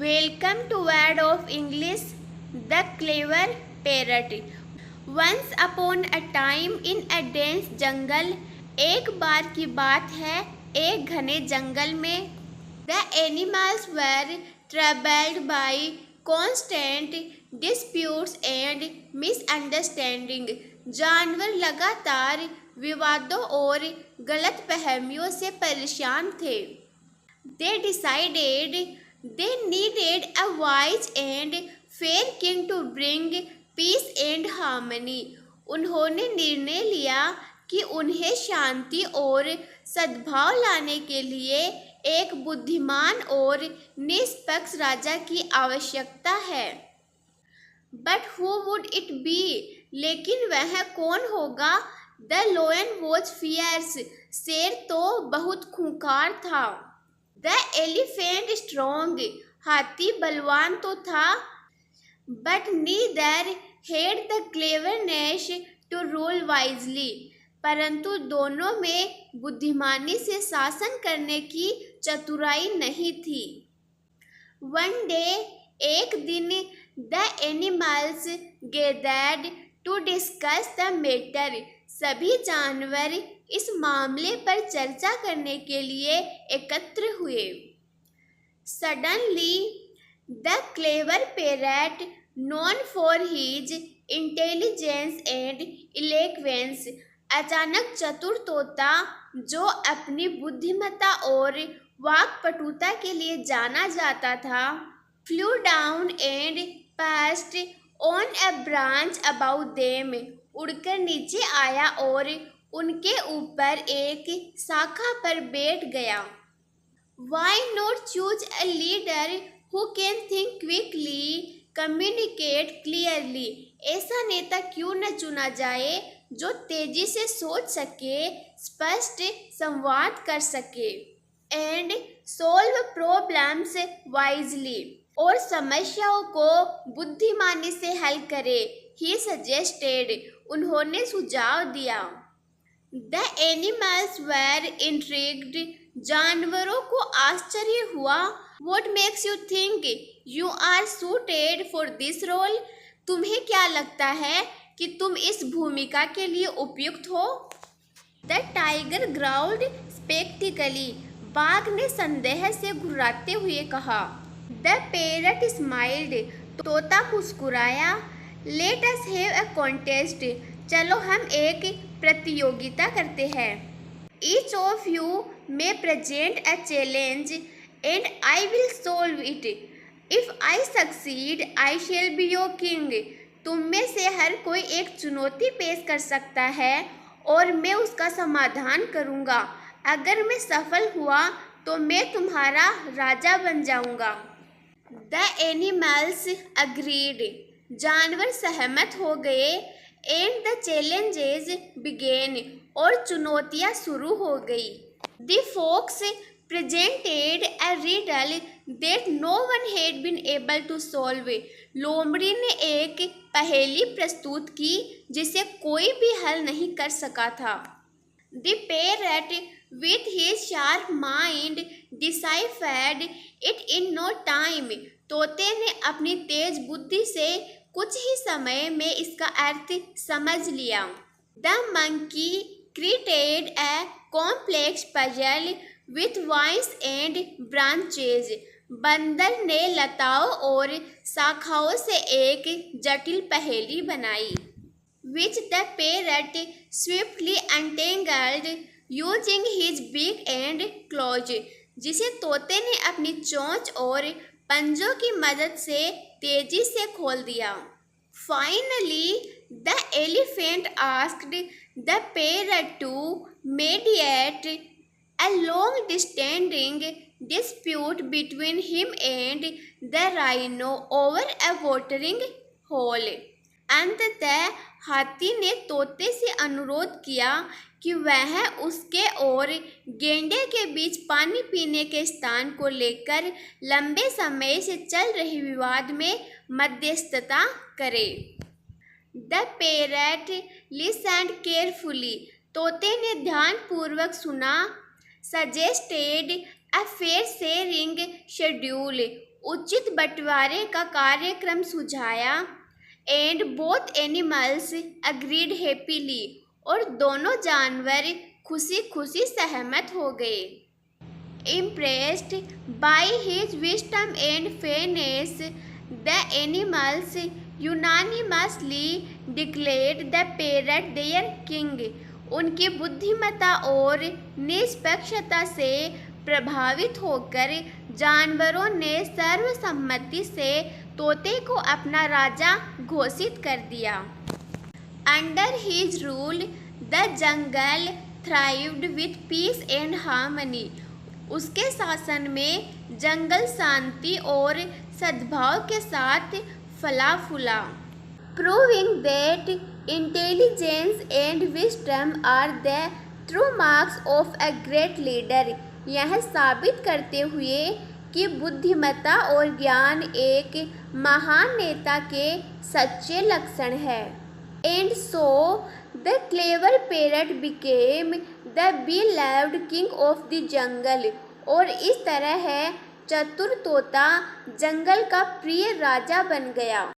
Welcome to Word of English, The Clever Parrot. Once upon a time in a dense jungle, एक बार की बात है एक घने जंगल में. The animals were troubled by constant disputes and misunderstanding. जानवर लगातार विवादों और गलतफहमियों से परेशान थे. They decided they needed a wise and fair king to bring peace and harmony. उन्होंने निर्णय लिया कि उन्हें शांति और सद्भाव लाने के लिए एक बुद्धिमान और निष्पक्ष राजा की आवश्यकता है. But who would it be? लेकिन वह कौन होगा? The lion was fierce. शेर तो बहुत खूंखार था. The elephant strong. हाथी बलवान तो था. But neither had the cleverness to rule wisely. परंतु दोनों में बुद्धिमानी से शासन करने की चतुराई नहीं थी. One day, एक दिन, the animals gathered to discuss the matter. सभी जानवर इस मामले पर चर्चा करने के लिए एकत्र हुए. Suddenly, the clever parrot, known for his intelligence and eloquence, अचानक चतुर तोता जो अपनी बुद्धिमत्ता और वाक्पटुता के लिए जाना जाता था, flew down and perched on a branch above them. उड़कर नीचे आया और उनके ऊपर एक शाखा पर बैठ गया. Why not choose a leader who can think quickly, communicate clearly? ऐसा नेता क्यों न चुना जाए जो तेजी से सोच सके, स्पष्ट संवाद कर सके, and solve problems wisely, और समस्याओं को बुद्धिमानी से हल करे. He suggested. उन्होंने सुझाव दिया. The animals were intrigued. जानवरों को आश्चर्य हुआ. What makes you think you are suited for this role? तुम्हें क्या लगता है कि तुम इस भूमिका के लिए उपयुक्त हो? The tiger growled spectacally. बाघ ने संदेह से घुर्राते हुए कहा. The parrot smiled. तोता मुस्कुराया. Let us have a contest. चलो हम एक प्रतियोगिता करते हैं. Each of you may present a challenge and I will solve it. If I succeed, I shall be your king. तुम में से हर कोई एक चुनौती पेश कर सकता है और मैं उसका समाधान करूँगा. अगर मैं सफल हुआ तो मैं तुम्हारा राजा बन जाऊँगा. The animals agreed. जानवर सहमत हो गए. And the challenges began. और चुनौतियाँ शुरू हो गई. The fox presented a riddle that no one had been able to solve. लोमड़ी ने एक पहेली प्रस्तुत की जिसे कोई भी हल नहीं कर सका था. The parrot, with his sharp mind, deciphered it in no time. तोते ने अपनी तेज बुद्धि से कुछ ही समय में इसका अर्थ समझ लिया. The monkey created a complex puzzle with vines and branches. बंदर ने लताओं और शाखाओं से एक जटिल पहेली बनाई. Which the parrot swiftly untangled using his beak and claws. जिसे तोते ने अपनी चोंच और पंजों की मदद से तेजी से खोल दिया. Finally, the elephant asked the parrot to mediate a long-standing dispute between him and the rhino over a watering hole. अंततः हाथी ने तोते से अनुरोध किया कि वह उसके और गेंडे के बीच पानी पीने के स्थान को लेकर लंबे समय से चल रहे विवाद में मध्यस्थता करे. The parrot listened carefully. तोते ने ध्यानपूर्वक सुना. Suggested a fair sharing schedule. उचित बंटवारे का कार्यक्रम सुझाया and both animals agreed happily, और दोनों जानवर खुशी खुशी सहमत हो गए। Impressed by his wisdom and fairness, the animals unanimously declared the parrot their king. उनकी बुद्धिमत्ता और निष्पक्षता से प्रभावित होकर जानवरों ने सर्वसम्मति से तोते को अपना राजा घोषित कर दिया। Under his rule, the jungle thrived with peace and harmony. उसके शासन में जंगल शांति और सद्भाव के साथ फला फूला। Proving that intelligence and wisdom are the true marks of a great leader. यह साबित करते हुए कि बुद्धिमत्ता और ज्ञान एक महान नेता के सच्चे लक्षण है। And so the clever parrot became the beloved king of the jungle. और इस तरह चतुर तोता जंगल का प्रिय राजा बन गया।